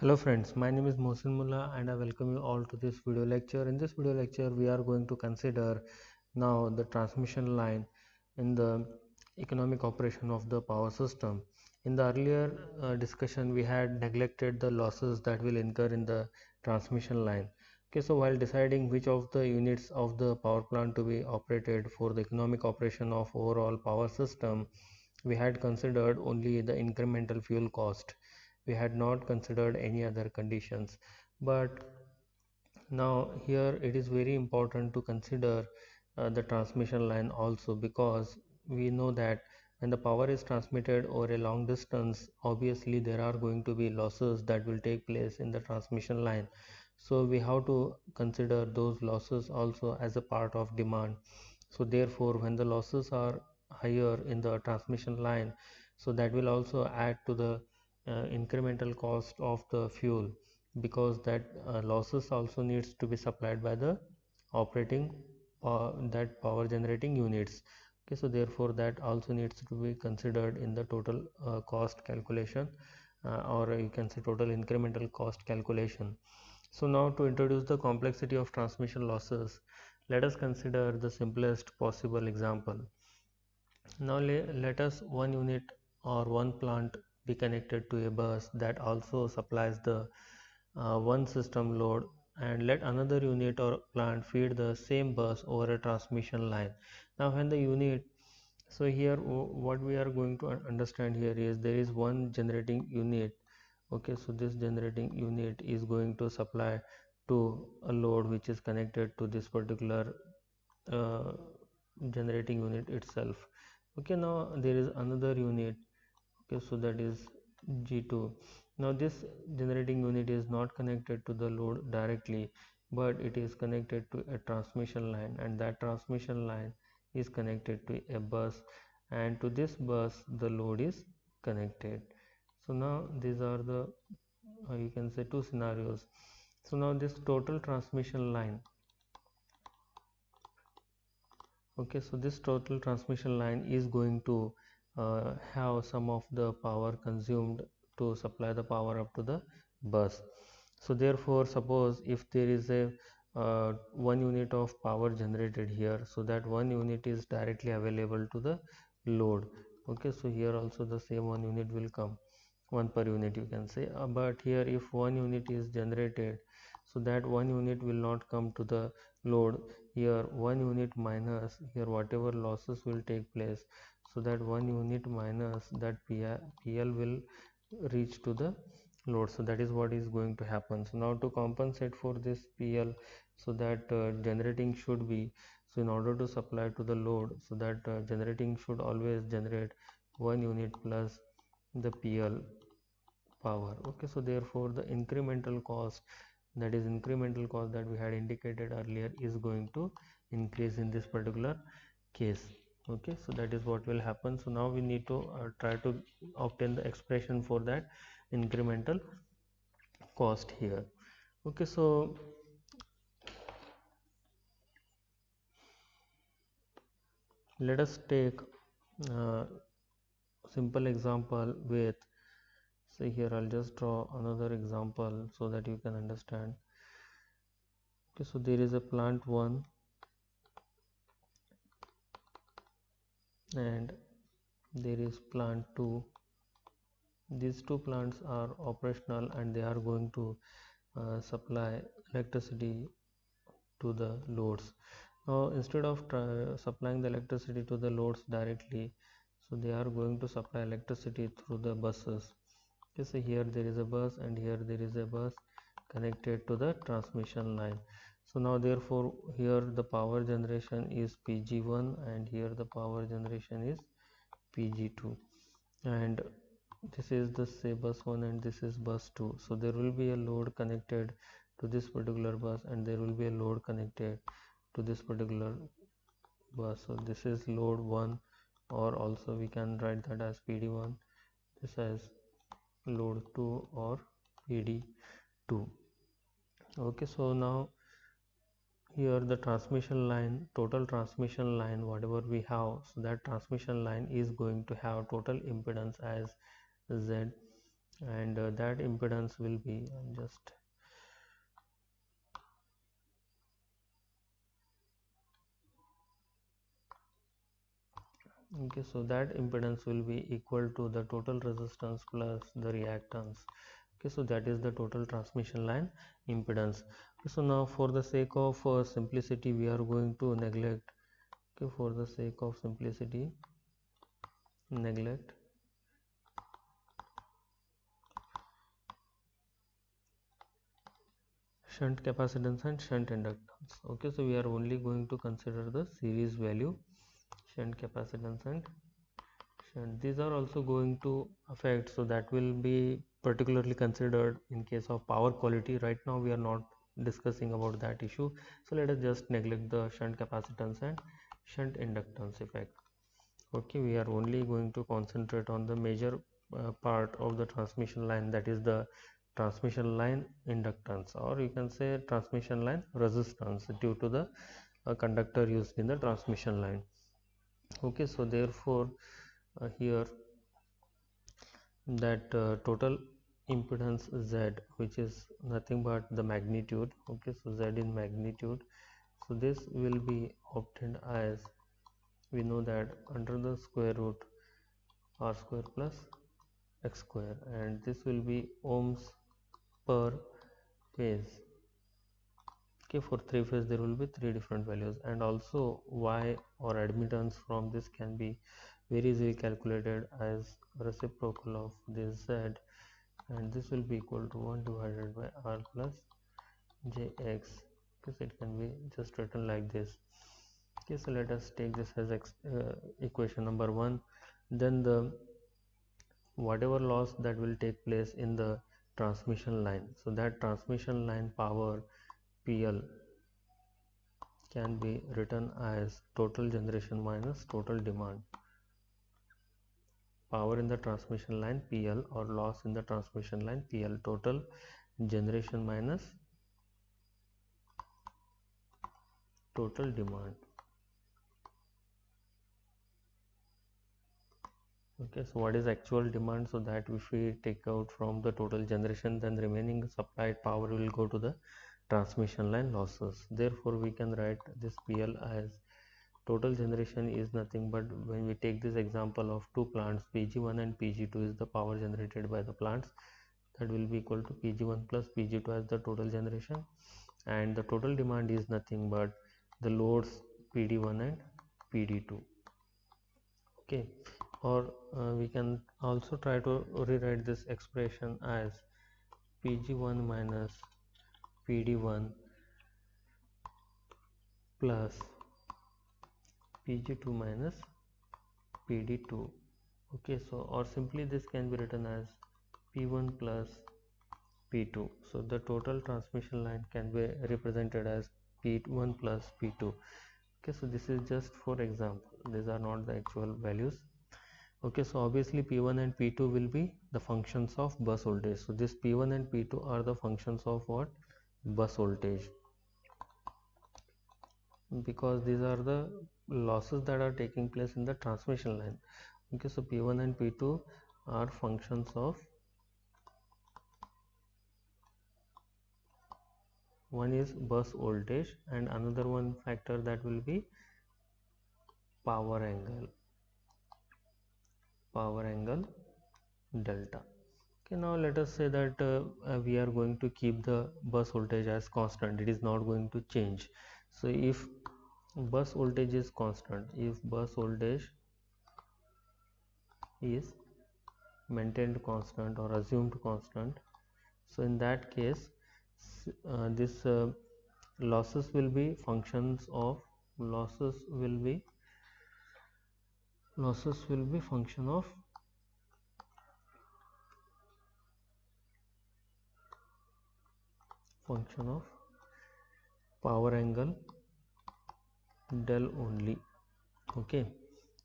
Hello friends, my name is Mohsin Mullah and I welcome you all to this video lecture. In this video lecture, we are going to consider now the transmission line in the economic operation of the power system. In the earlier discussion, we had neglected the losses that will incur in the transmission line. Okay, so while deciding which of the units of the power plant to be operated for the economic operation of overall power system, we had considered only the incremental fuel cost. We had not considered any other conditions. But now here it is very important to consider the transmission line also, because we know that when the power is transmitted over a long distance, obviously there are going to be losses that will take place in the transmission line. So we have to consider those losses also as a part of demand. So therefore, when the losses are higher in the transmission line, so that will also add to the incremental cost of the fuel, because that losses also needs to be supplied by the operating that power generating units. Okay, so therefore that also needs to be considered in the total cost calculation, or you can say total incremental cost calculation. So now, to introduce the complexity of transmission losses, let us consider the simplest possible example. Now let us one unit or one plant be connected to a bus that also supplies the one system load, and let another unit or plant feed the same bus over a transmission line. Now when the unit, so here what we are going to understand here is there is one generating unit. Okay, so this generating unit is going to supply to a load which is connected to this particular uh, generating unit itself. Okay, now there is another unit. Okay, so that is G2. Now this generating unit is not connected to the load directly, but it is connected to a transmission line, and that transmission line is connected to a bus, and to this bus the load is connected. So now these are the you can say two scenarios. So now this total transmission line, okay, so this total transmission line is going to have some of the power consumed to supply the power up to the bus. So therefore, suppose if there is a one unit of power generated here, so that one unit is directly available to the load. Okay, so here also the same one unit will come, one per unit you can say, but here if one unit is generated, so that one unit will not come to the load. Here one unit minus here whatever losses will take place, so that one unit minus that PL will reach to the load. So that is what is going to happen. So now to compensate for this PL, so that generating should be, so in order to supply to the load, so that generating should always generate one unit plus the PL power. Okay, so therefore the incremental cost, that is incremental cost that we had indicated earlier, is going to increase in this particular case. Okay, so that is what will happen. So now we need to try to obtain the expression for that incremental cost here. Okay, so let us take uh, simple example with, say here I'll just draw another example so that you can understand. Okay, so there is a plant 1 and there is plant 2. These two plants are operational and they are going to supply electricity to the loads. Now instead of supplying the electricity to the loads directly, so they are going to supply electricity through the buses. Okay, so here there is a bus and here there is a bus connected to the transmission line. So now therefore here the power generation is Pg1 and here the power generation is Pg2, and this is the say bus 1 and this is bus 2. So there will be a load connected to this particular bus and there will be a load connected to this particular bus. So this is load 1, or also we can write that as PD1, this as load 2 or PD2. Okay, so now here the transmission line, total transmission line whatever we have, so that transmission line is going to have total impedance as Z, and that impedance will be just okay, so that impedance will be equal to the total resistance plus the reactance. Okay, so that is the total transmission line impedance. Okay, so now for the sake of simplicity, we are going to neglect, okay, for the sake of simplicity, neglect shunt capacitance and shunt inductance. Okay, so we are only going to consider the series value, shunt capacitance and shunt. These are also going to affect, so that will be particularly considered in case of power quality. Right now we are not discussing about that issue, so let us just neglect the shunt capacitance and shunt inductance effect. Okay, we are only going to concentrate on the major part of the transmission line, that is the transmission line inductance, or you can say transmission line resistance due to the conductor used in the transmission line. Okay, so therefore here that total impedance Z, which is nothing but the magnitude. Okay, so Z in magnitude, so this will be obtained as, we know that under the square root r square plus x square, and this will be ohms per phase. Okay, for three phase there will be three different values, and also y or admittance from this can be very easily calculated as reciprocal of this Z, and this will be equal to 1 divided by r plus jx, because it can be just written like this. Okay, so let us take this as equation number 1. Then the whatever loss that will take place in the transmission line, so that transmission line power PL can be written as total generation minus total demand. Power in the transmission line PL, or loss in the transmission line PL, total generation minus total demand. Okay, so what is actual demand? So that if we take out from the total generation, then remaining supplied power will go to the transmission line losses. Therefore we can write this PL as total generation is nothing but, when we take this example of two plants, Pg1 and Pg2 is the power generated by the plants, that will be equal to Pg1 plus Pg2 as the total generation, and the total demand is nothing but the loads PD1 and PD2. Okay, or we can also try to rewrite this expression as Pg1 minus PD1 plus Pg2 minus PD2. Okay, so or simply this can be written as P1 plus P2. So the total transmission line can be represented as P1 plus P2. Okay, so this is just for example, these are not the actual values. Okay, so obviously P1 and P2 will be the functions of bus voltage. So this P1 and P2 are the functions of what? Bus voltage, because these are the losses that are taking place in the transmission line. Okay, so P1 and P2 are functions of, one is bus voltage and another one factor that will be power angle delta. Okay, now let us say that we are going to keep the bus voltage as constant, it is not going to change. So if bus voltage is constant, if bus voltage is maintained constant or assumed constant, so in that case this losses will be functions of, losses will be function of power angle del only. Okay,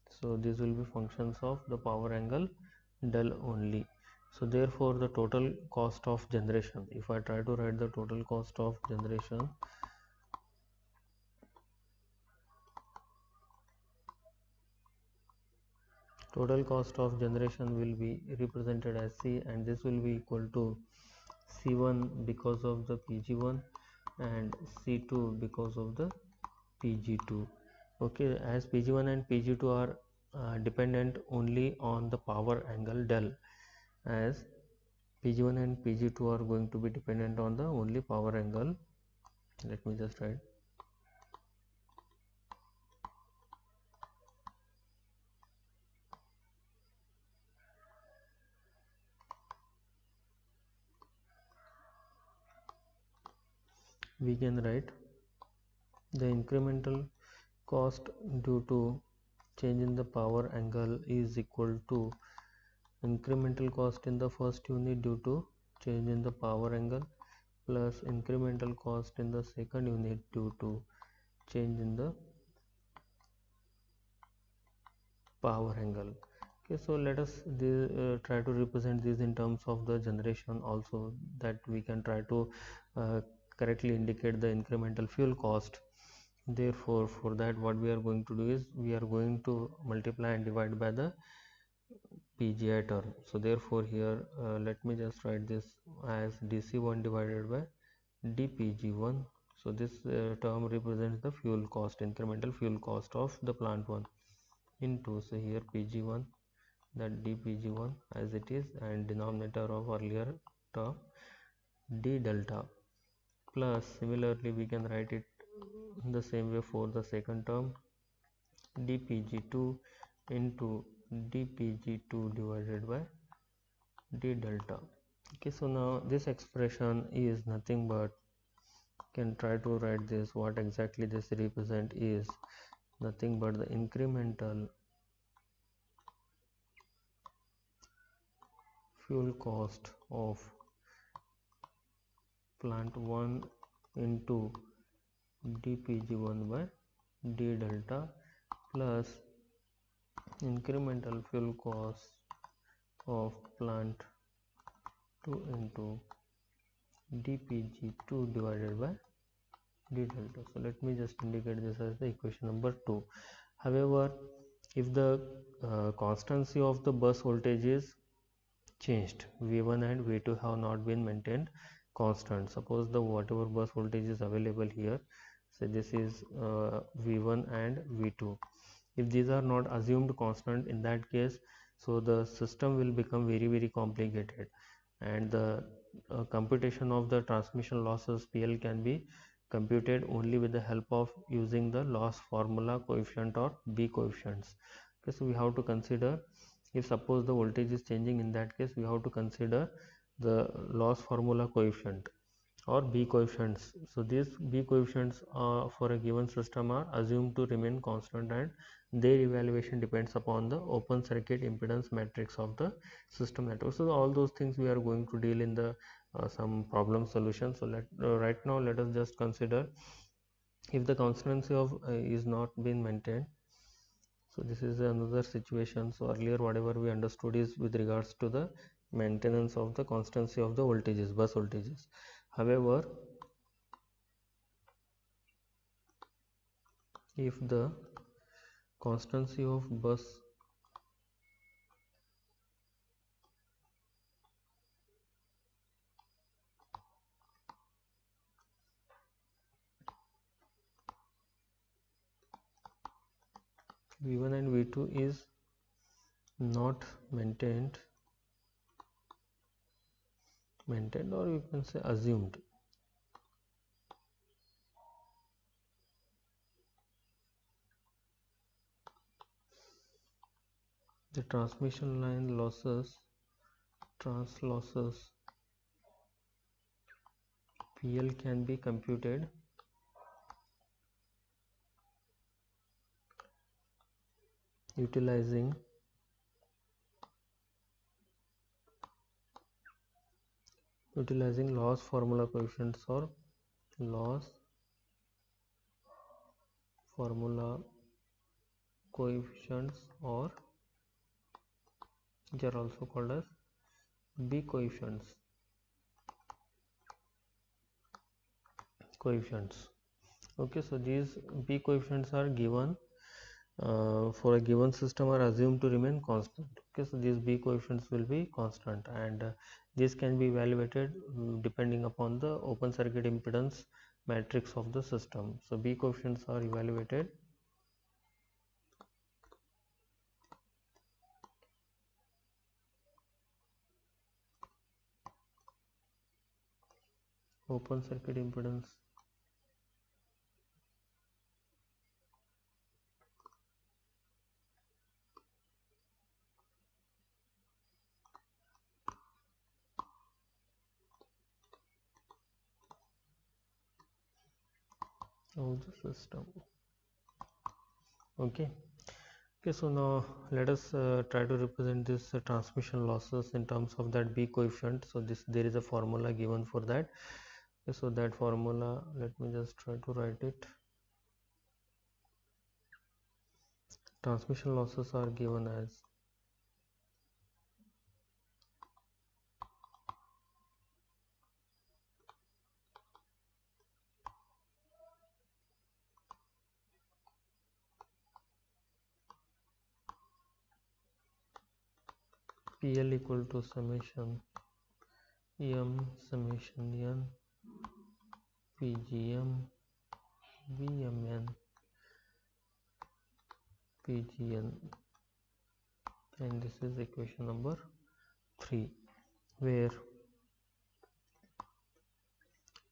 so these will be functions of the power angle del only. So therefore the total cost of generation, if I try to write the total cost of generation, Total cost of generation will be represented as C, and this will be equal to C1 because of the Pg1 and C2 because of the Pg2. Okay, as Pg1 and Pg2 are dependent only on the power angle del, as Pg1 and Pg2 are going to be dependent on the only power angle. Let me just write. We can write the incremental cost due to change in the power angle is equal to incremental cost in the first unit due to change in the power angle plus incremental cost in the second unit due to change in the power angle. Okay, so let us try to represent this in terms of the generation also, that we can try to correctly indicate the incremental fuel cost. Therefore, for that what we are going to do is we are going to multiply and divide by the PGI term. So therefore here let me just write this as DC1 divided by dPg1. So this term represents the fuel cost, incremental fuel cost of the plant 1, into, so here Pg1, that dPg1 as it is, and denominator of earlier term d delta, plus similarly we can write it in the same way for the second term, dPg2 into dPg2 divided by d delta. Okay, so now this expression is nothing but, can try to write this, what exactly this represent is nothing but the incremental fuel cost of plant 1 into dPg1 by d delta plus incremental fuel cost of plant 2 into dPg2 divided by d delta. So let me just indicate this as the equation number 2. However, if the constancy of the bus voltage is changed, V1 and V2 have not been maintained constant. Suppose the whatever bus voltage is available here, so this is V1 and V2. If these are not assumed constant, in that case, so the system will become very complicated, and the computation of the transmission losses PL can be computed only with the help of using the loss formula coefficient or B coefficients. Okay, so we have to consider, if suppose the voltage is changing, in that case we have to consider the loss formula coefficient or B coefficients. So these B coefficients for a given system are assumed to remain constant, and their evaluation depends upon the open circuit impedance matrix of the system network. So all those things we are going to deal in the some problem solution. So right now let us just consider if the constancy of is not been maintained. So this is another situation. So earlier whatever we understood is with regards to the maintenance of the constancy of the voltages, bus voltages. However, if the constancy of bus V1 and V2 is not maintained, or you can say assumed, the transmission line losses, trans losses PL can be computed utilizing loss formula coefficients or loss formula coefficients, or they are also called as B coefficients. Okay, so these B coefficients are given for a given system are assumed to remain constant. Okay, so these B coefficients will be constant, and this can be evaluated depending upon the open circuit impedance matrix of the system. So B coefficients are evaluated open circuit impedance of the system. Okay. Okay, so now let us try to represent this transmission losses in terms of that B coefficient. So this, there is a formula given for that. Okay, so that formula, let me just try to write it. Transmission losses are given as PL equal to summation M summation N PGM VMN PGN, and this is equation number 3, where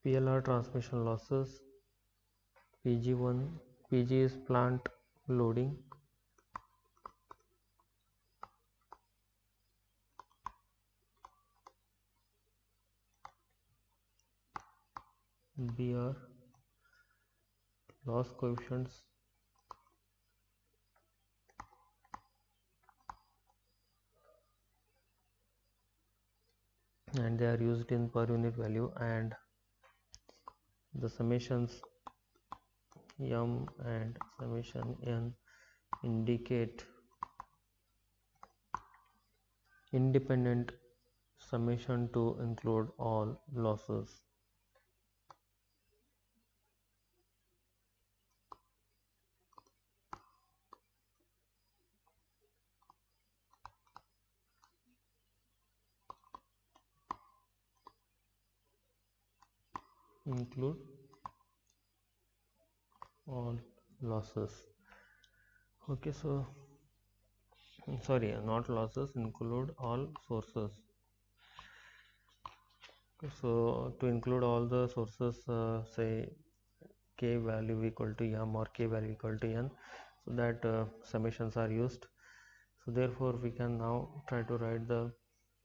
PL are transmission losses, PG is plant loading, B are loss coefficients, and they are used in per unit value, and the summations M and summation N indicate independent summation to include all losses. Include all losses. Okay, so sorry, not losses, include all sources. Okay, so to include all the sources, say k value equal to m or k value equal to n, so that summations are used. So therefore we can now try to write the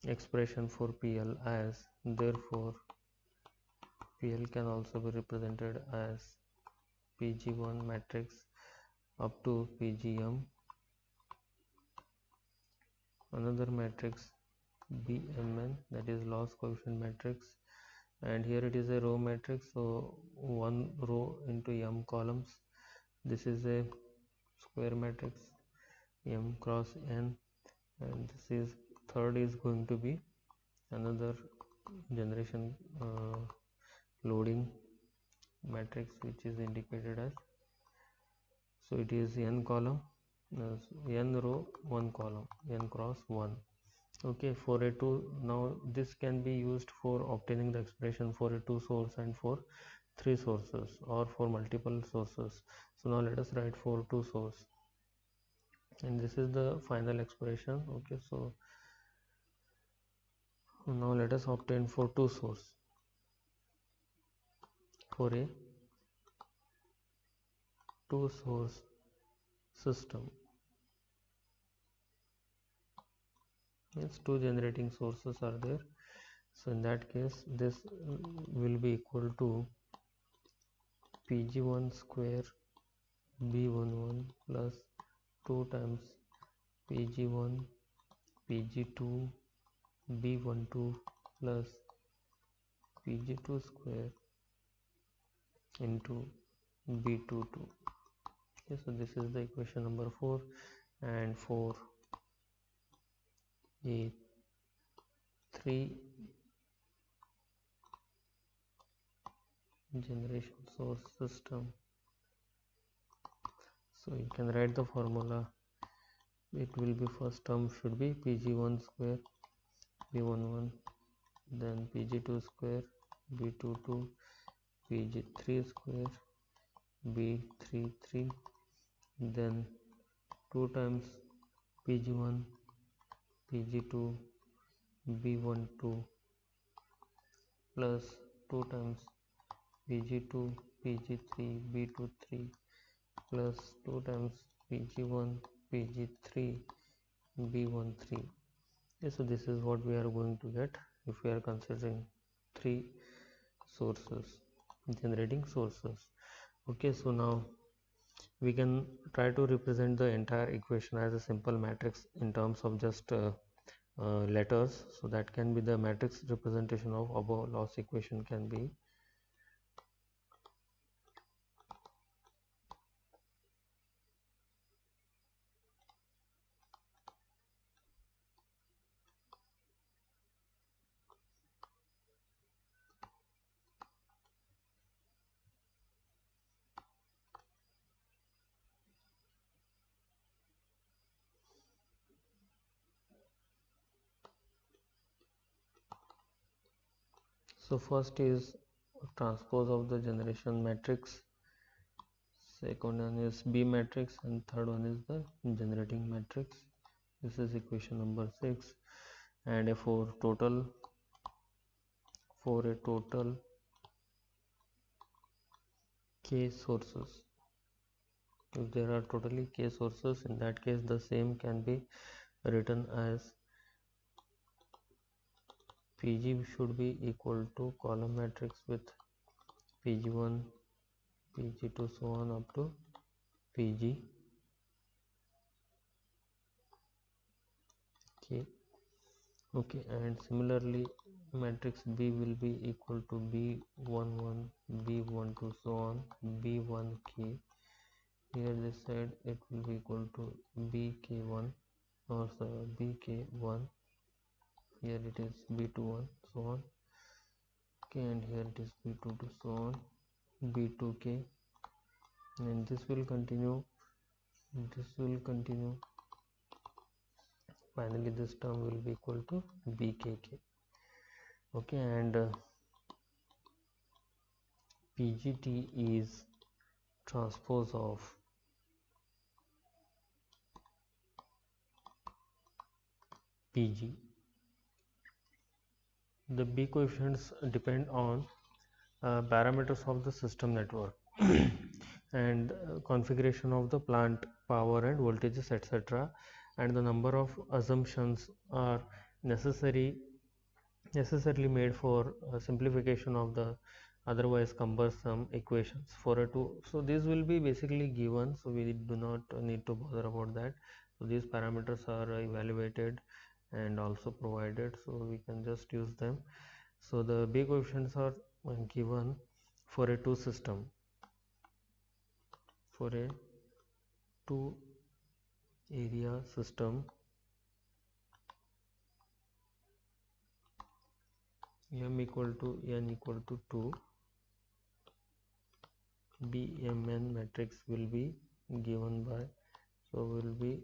expression for PL as, therefore PL can also be represented as PG1 matrix up to PGM, another matrix BMN, that is loss coefficient matrix, and here it is a row matrix, so one row into m columns. This is a square matrix m cross n, and this is third is going to be another generation loading matrix, which is indicated as, so it is n column, n row, 1 column, n cross 1. Okay, for a 2, now this can be used for obtaining the expression for a 2 source and for 3 sources, or for multiple sources. So now let us write for 2 source, and this is the final expression. Okay, so now let us obtain for 2 source. For a 2 source system, means 2 generating sources are there, so in that case this will be equal to Pg1 square B11 plus 2 times Pg1 Pg2 B12 plus Pg2 square into B22. Okay, so this is the equation number 4, and for a 3 generation source system, So you can write the formula. It will be, first term should be Pg1 square B11, then Pg2 square B22, Pg3 square B33, then 2 times Pg1 Pg2 B12 plus 2 times Pg2 Pg3 B23 plus 2 times Pg1 Pg3 B13. Okay, so this is what we are going to get if we are considering 3 sources, generating sources. Okay, so now we can try to represent the entire equation as a simple matrix in terms of just letters. So that can be the matrix representation of above loss equation can be so first is transpose of the generation matrix, second one is B matrix, and third one is the generating matrix. This is equation number 6. And a for a total k sources, if there are totally k sources, in that case the same can be written as Pg should be equal to column matrix with Pg1 Pg2 so on up to Pg k. Okay, and similarly matrix B will be equal to B11 B12 so on B1k. Here this side it will be equal to bk1 or bk1, here it is b21 so on. Okay, and here it is b22 so on b2k, and this will continue, finally this term will be equal to bkk. Okay, and pgt is transpose of Pg. The B coefficients depend on parameters of the system network and configuration of the plant, power and voltages, etc., and the number of assumptions are necessarily made for simplification of the otherwise cumbersome equations for a two. So these will be basically given, so we do not need to bother about that. So these parameters are evaluated and also provided, so we can just use them. So the B coefficients are given for a two system, for a two area system, m equal to n equal to 2, Bmn matrix will be given by, so will be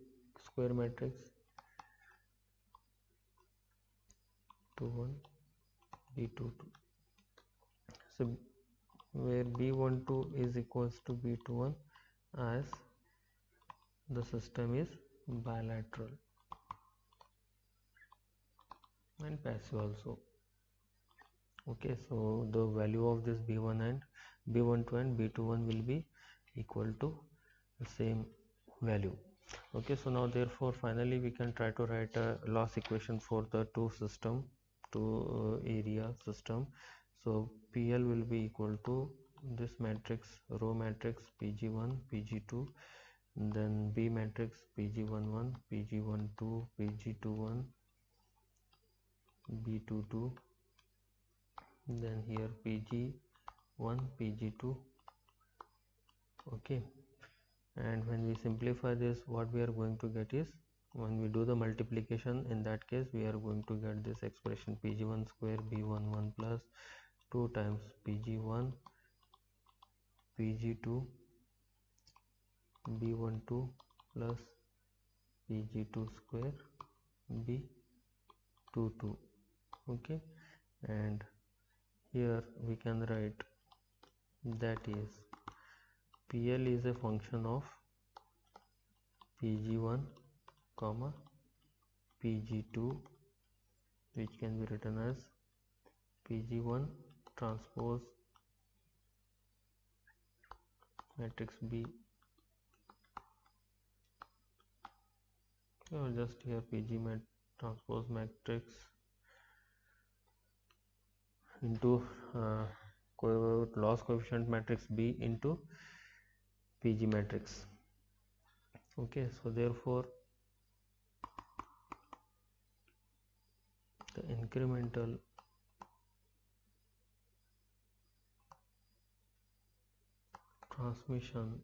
square matrix 2 1 B22. So where B12 is equals to B21 as the system is bilateral and passive also. Okay, so the value of this B1 and B12 and B21 will be equal to the same value. Okay, so now therefore finally we can try to write a loss equation for the two area system. So PL will be equal to this matrix, row matrix Pg1 Pg2, then B matrix Pg11 Pg12 Pg21 B22, then here Pg1 Pg2. Okay, and when we simplify this, what we are going to get is, when we do the multiplication, in that case we are going to get this expression Pg1 square B11 plus 2 times Pg1 Pg2 B12 plus Pg2 square B22. Okay, and here we can write that is PL is a function of Pg1 comma Pg2, which can be written as Pg1 transpose matrix B, or just here Pg transpose matrix into loss coefficient matrix B into Pg matrix. Okay, so therefore the incremental transmission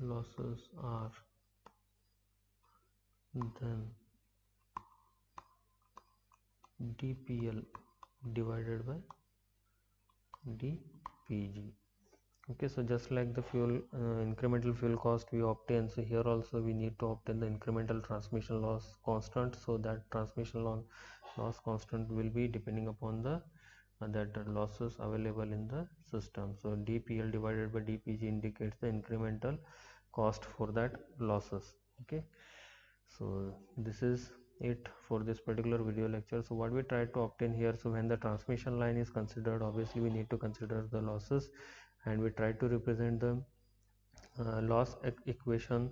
losses are then dPL divided by dPg. Okay, so just like the fuel incremental fuel cost we obtain, so here also we need to obtain the incremental transmission loss constant. So that transmission loss constant will be depending upon the that losses available in the system. So dPL divided by dPg indicates the incremental cost for that losses. Okay, so this is it for this particular video lecture. So what we try to obtain here, so when the transmission line is considered, obviously we need to consider the losses, and we try to represent the loss equation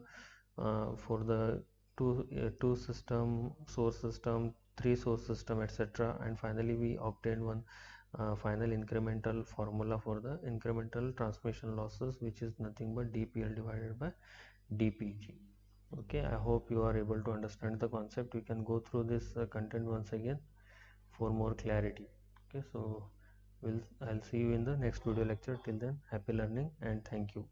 for the two system, source system, three source system, etc. And finally we obtain one final incremental formula for the incremental transmission losses, which is nothing but dPL divided by dPg. Okay, I hope you are able to understand the concept. We can go through this content once again for more clarity. Okay, so I'll see you in the next video lecture. Till then, happy learning and thank you.